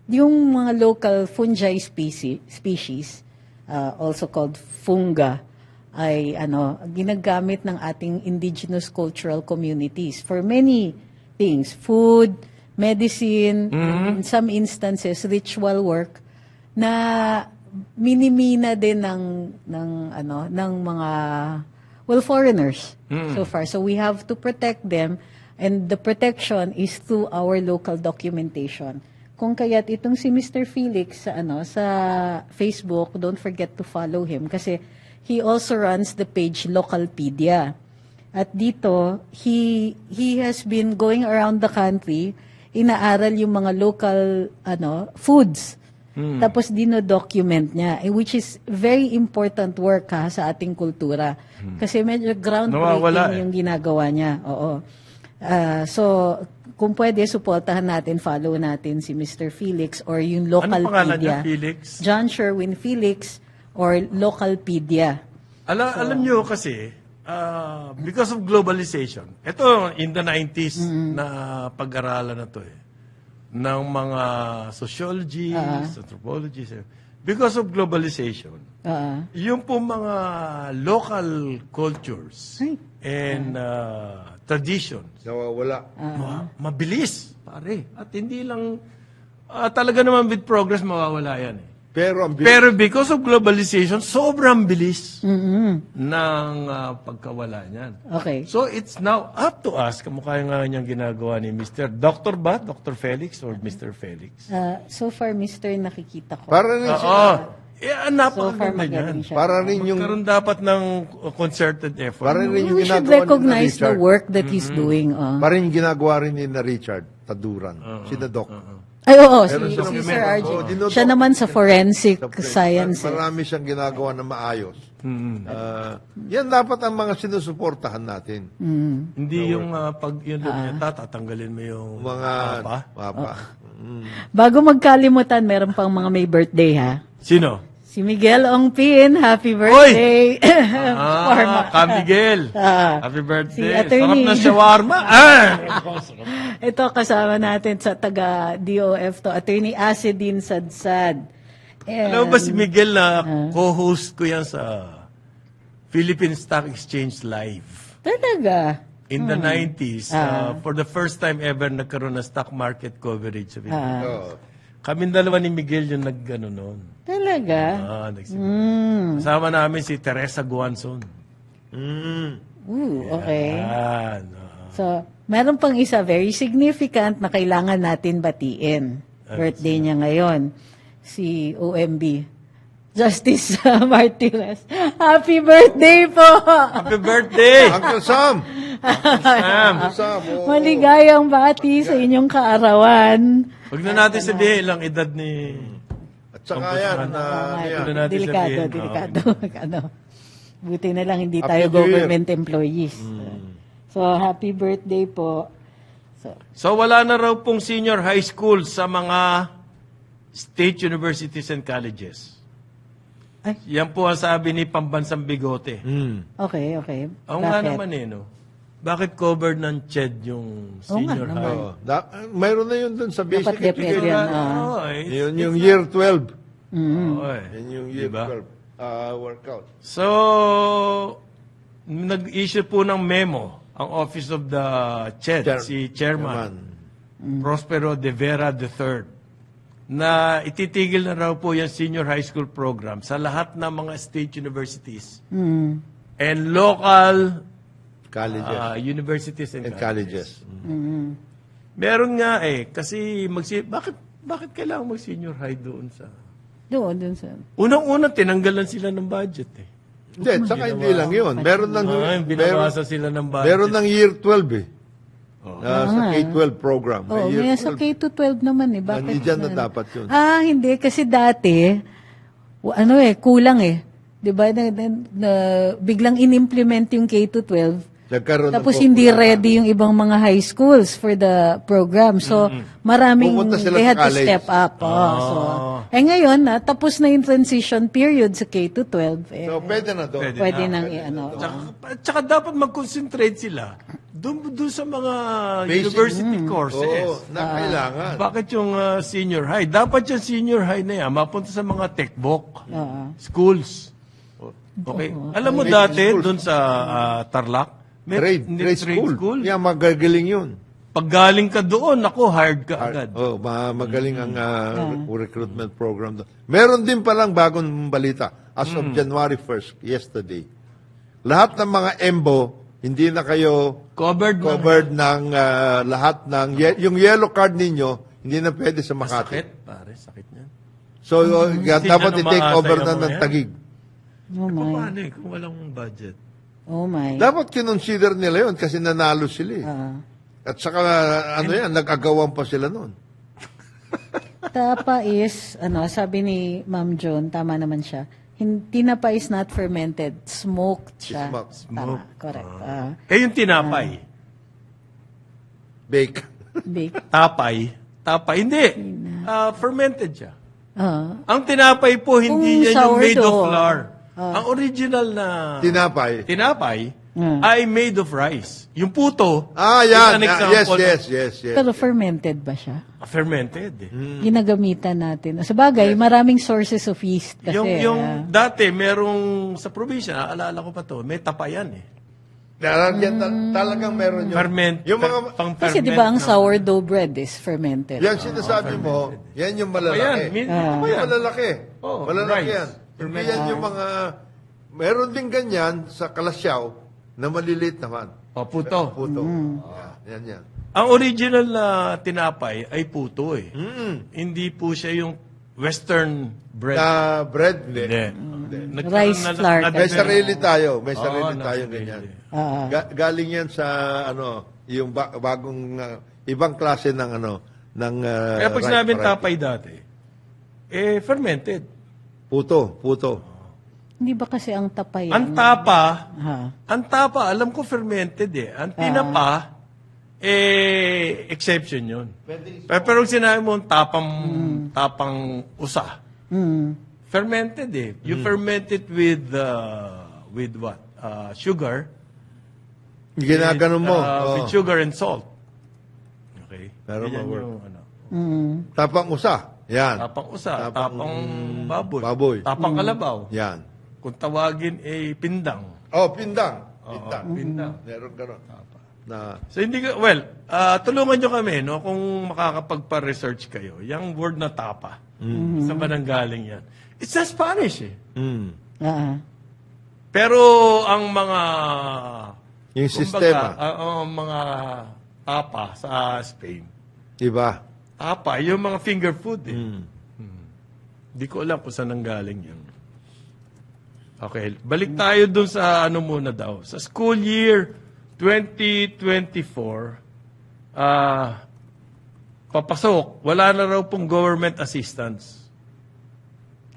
yung mga local fungi species, also called funga, ay ginagamit ng ating indigenous cultural communities for many things, food, medicine, in some instances ritual work na minimina din ng mga foreigners so far. So we have to protect them, and the protection is through our local documentation. Kung kaya't itong si Mr. Felix sa Facebook, don't forget to follow him kasi he also runs the page Localpedia. At dito, he has been going around the country, inaaral yung mga local foods. Tapos dino-document niya, which is very important work sa ating kultura. Kasi medyo groundbreaking yung ginagawa niya. Oo. So, kung pwede, supportahan natin, follow natin si Mr. Felix or yung Localpedia. Ano pangalan niya, Felix? John Sherwin Felix or Localpedia. Alam nyo kasi, because of globalization, ito in the 90s na pag-aralan na to ng mga sociologists, anthropologists, because of globalization, yung po mga local cultures and traditions, Nawawala. mabilis, pare. At hindi lang, talaga naman with progress, mawawala yan eh. Pero ang Pero because of globalization, sobrang bilis ng pagkawala niyan. Okay. So it's now up to us, kamukha nga niyang ginagawa ni Mr. Dr. ba? Dr. Felix or Mr. Felix? So far, Mr. nakikita ko. para rin Oo. So far, Napakaganda magaling niyan. siya. para rin yung Magkaroon dapat ng concerted effort. para rin yung We should ginagawa ni recognize the Richard. work that he's doing. Para rin yung ginagawa rin ni na Richard Taduran. Si the Doc. Ay, oo, Meron si siyang Sir meron. RJ. Oo, dinuto- Siya naman sa forensic Sa press. sciences. Marami siyang ginagawa na maayos. Yan dapat ang mga sinusuportahan natin. Hindi yung pag yun tatanggalin mo yung Mga papa. papa. Bago magkalimutan, meron pang mga may birthday, ha? Sino? Si Miguel Ongpin, happy birthday. Ka Miguel. Ah. Happy birthday. Si Attorney. Sarap na shawarma. Ito kasama natin sa taga DOF to, Attorney Asedin Sadsad. And, Alam mo ba si Miguel na co-host ko yan sa Philippine Stock Exchange Live. Talaga? In the 90s, for the first time ever, nagkaroon ng stock market coverage sa Pilipinas. Oo. Kaming dalawa ni Miguel yung nag-ano noon. Talaga? Kasama namin si Teresa Guanzon. Okay. Yan. So, meron pang isa very significant na kailangan natin batiin. Birthday niya ngayon. Si OMB. Justice Martinez. Happy birthday po! Happy birthday! Uncle Sam! Sam! Uncle Sam, oo. Maligayang bati sa inyong kaarawan. Huwag na natin sabihin ilang edad ni... At saka yan, Huwag na natin Delikado, sabihin. delikado. Ano, buti na lang hindi Happy tayo New government employees. So, happy birthday po. So wala na raw pong senior high school sa mga state universities and colleges. Ay. Yan po ang sabi ni Pambansang Bigote. Okay, okay. Ang nga naman no? Bakit covered ng CHED yung senior naman. high? Oo. Mayroon na yun dun sa basic Dapat DepEd education. yan. Oo, Yun yung year 12. oo, eh. Yun yung year Diba? 12 workout. So, nag-issue po ng memo ang Office of the CHED, si Chairman Prospero de Vera III, na ititigil na raw po yung senior high school program sa lahat ng mga state universities and local Colleges universities and and colleges. colleges. Meron nga kasi bakit kailangan mag-senior high doon sa... Doon sa... Unang-unang tinanggalan sila ng budget eh. Hindi, saka hindi lang yun. Meron ng, Binabasa sila ng budget. meron ng year 12 eh. Sa K-12 program. Oh, May year may sa 12. K-12 naman eh. Bakit? Nandiyan na dapat yun. Hindi. Kasi dati, kulang eh. Diba? Biglang in-implement yung K-12. Nagkaroon ng Tapos hindi ready yung ibang mga high schools for the program. So, maraming Pumunta sila they sa had to college. step up. So, ngayon, tapos na yung transition period sa K-12. So, pwede na doon. Pwede nang i-ano. Tsaka dapat mag-concentrate sila doon sa mga Basic. university courses. Oo, na kailangan. Bakit yung senior high? Dapat yung senior high na yan, mapunta sa mga techbook, schools. Okay. Alam mo dati, doon sa Tarlac, may Trade school. Yeah, magagaling yun. Pag galing ka doon, ako, hired ka agad. Oh, magaling ang recruitment program doon. Meron din palang bagong balita as of January 1st, yesterday. Lahat ng mga EMBO, hindi na kayo Covered ng lahat ng yung yellow card ninyo, hindi na pwede sa Makati. Sakit, pare, sakit niyan. So, Sino dapat i-take umaasa over yung na mga ng yan? Tagig. Oh my. Paano kung walang budget? Oh my. Dapat kinonsider nila yun kasi nanalo sila eh. At saka, nag-agawan pa sila noon. Tapa is, sabi ni Ma'am Joan, tama naman siya, tinapa is not fermented, smoked siya. Smoked. Tama, correct. Yung tinapay, Bake. Bake. tapay, hindi. Fermented siya. Ah. Ang tinapay po, hindi Kung yan yung made of sourdough. flour. Ang original na tinapay ay made of rice. Yung puto, Yan. is an example Yes. Pero fermented ba siya? of fermented. Ginagamitan natin. Sa bagay, maraming sources of yeast kasi. Yung dati, merong sa probinsya, naalala ko pa to, may tapayan eh. Talagang meron yun. Yung mga, Kasi di ba ang sourdough bread is fermented? yan sinasabi mo, yan yung malalaki. Tapayan. Yung malalaki. Oh, Malalaki rice. yan. Hindi yan yung mga, meron din ganyan sa Kalasyaw na maliliit naman. Puto. Puto. Yan. Ang original na tinapay ay puto eh. Hindi po siya yung western bread. Na bread, hindi. Rice flour. May sarili tayo. May Oo, sarili tayo sarili. ganyan. Galing yan sa, yung bagong, ibang klase ng, Kaya pag sinabing tapay dati, fermented. Puto. Hindi ba kasi ang tapay? Ang tapa, Ha. alam ko fermented eh. Ang tinapa, exception yun. Pero kung sinabi mo, tapang usa, fermented eh. You ferment it with what? Sugar. Ginaganon mo. With sugar and salt. Okay. Pero Ganyan ma-work. yung, ano. Tapang usa. Yan. Tapang usa, tapang baboy, baboy. tapang kalabaw. Yan. Kung tawagin, pindang. Oh, pindang. Oo, pindang. Meron ganon. Na, So hindi ka, tulungan nyo kami, no, kung makakapagpa-research kayo. Yung word na tapa, saan ba nanggaling yan? It's sa Spanish eh. Ah. Pero ang mga... yung sistema. Ang mga tapa sa Spain, Iba. tapa, yung mga finger food eh. Hindi ko alam kung saan nanggaling yan. Okay, balik tayo dun sa ano muna daw. Sa school year 2024, papasok, wala na raw pong government assistance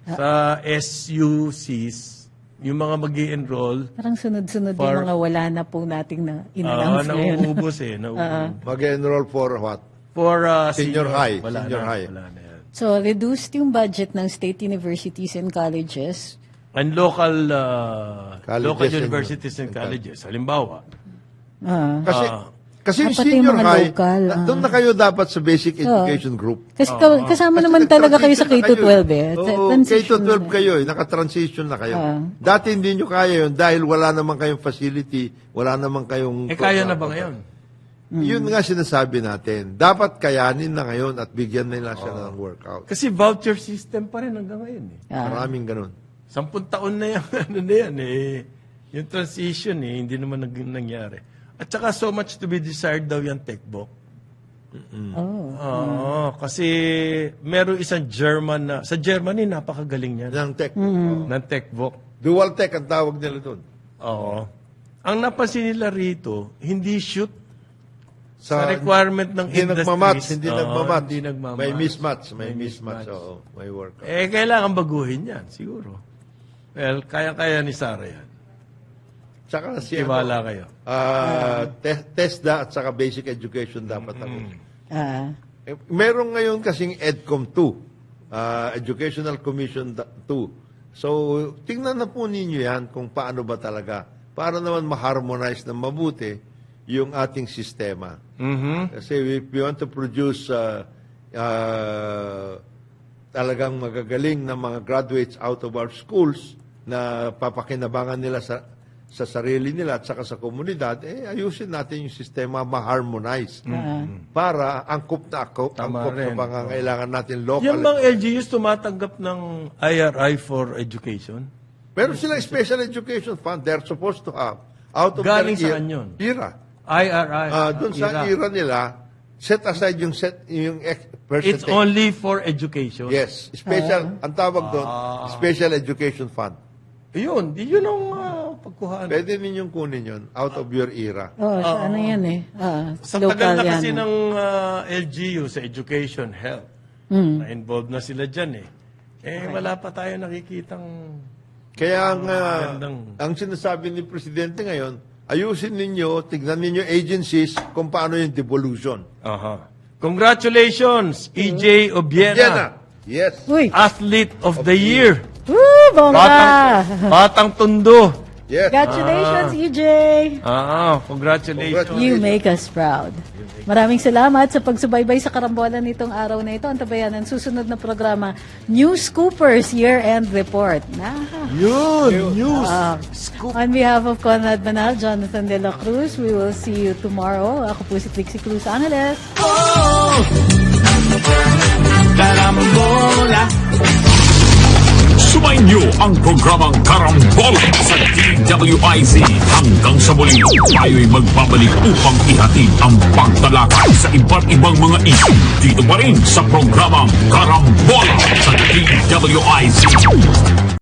sa SUCs, yung mga mag-i-enroll. Parang sunod-sunod yung mga wala na po nating na in-announce ngayon. Nauubos eh. Nauubos. Mag-enroll for what? For Senior high. Wala Senior na, high. Wala na yan. So, reduced yung budget ng state universities and colleges. And local Colleges universities and colleges. Halimbawa, Kasi yung Dapat yung senior mga high, local, doon na kayo dapat sa basic education group. Kasi kasama naman talaga kayo sa K-12 eh. Oo, Transition K-12 na. kayo eh. Naka-transition na kayo. Dati hindi nyo kaya yun dahil wala naman kayong facility, wala naman kayong... kaya na ba ngayon? Yun nga sinasabi natin. Dapat kayanin na ngayon at bigyan nila siya ng workout. Kasi voucher system pa rin hanggang ngayon eh. Maraming ganun. 10 taon na yan, ano na yan eh. Yung transition eh, hindi naman nangyari. At saka so much to be desired daw yung techbook. Oo, kasi meron isang German na, sa Germany napakagaling yan. Ng tech. Ng techbook. Dual tech ang tawag nila doon. Oo. Ang napansin nila rito, hindi shoot sa requirement ng Hindi industries. nagmamatch. Hindi Oo, nagmamatch. hindi nagmamatch. May mismatch. May May mismatch. mismatch. Oo. May workout. Kailangan baguhin yan, siguro. Well, kaya-kaya ni Sarah yan. Tsaka si Tiwala kayo. TESDA at saka basic education dapat ako. Meron ngayon kasing EDCOM 2, Educational Commission 2. So, tingnan na po ninyo yan kung paano ba talaga para naman ma-harmonize na mabuti yung ating sistema. Kasi if we want to produce talagang magagaling na mga graduates out of our schools na papakinabangan nila sa sarili nila at saka sa komunidad, ayusin natin yung sistema ma-harmonize para angkop na angkop sa pangangailangan natin local. Yung mga LGUs tumatanggap ng IRI for education? Pero sila special education fund, they're supposed to have. Out of Galing their saan yun? IRA. IRI. Doon sa IRA nila, set aside yung percentage. It's only for education? Yes. Special, ang tawag doon, special education fund. Yun ang pagkuhaan. Pwede ninyong kunin yun out of your IRA. Ano yan eh. Sa Local tagal na yan. kasi ng LGU sa education, health, na-involved na sila dyan eh. Wala pa tayo nakikitang... Kaya nga, magandang- ang sinasabi ni Presidente ngayon, ayusin ninyo, tignan ninyo agencies kung paano yung devolution. Congratulations, EJ Obiena, Yan. Yes. Uy! Athlete of the Year. Woo! Bongga! Batang Tondo. Yes. Congratulations, EJ! Congratulations. You make us proud. Maraming salamat sa pagsubaybay sa karambolan nitong araw na ito. Ang tabayan ng susunod na programa, News Scoopers Year-End Report. Yun, news. On behalf of Conrad Banal, Jonathan De La Cruz, we will see you tomorrow. Ako po si Trixie Cruz Angeles. Sumainyo ang programang Karambola sa DWIZ. Hanggang sa muli, tayo'y magbabalik upang ihatid ang pagtalakay sa iba't ibang mga issue. Dito pa rin sa programang Karambola sa DWIZ.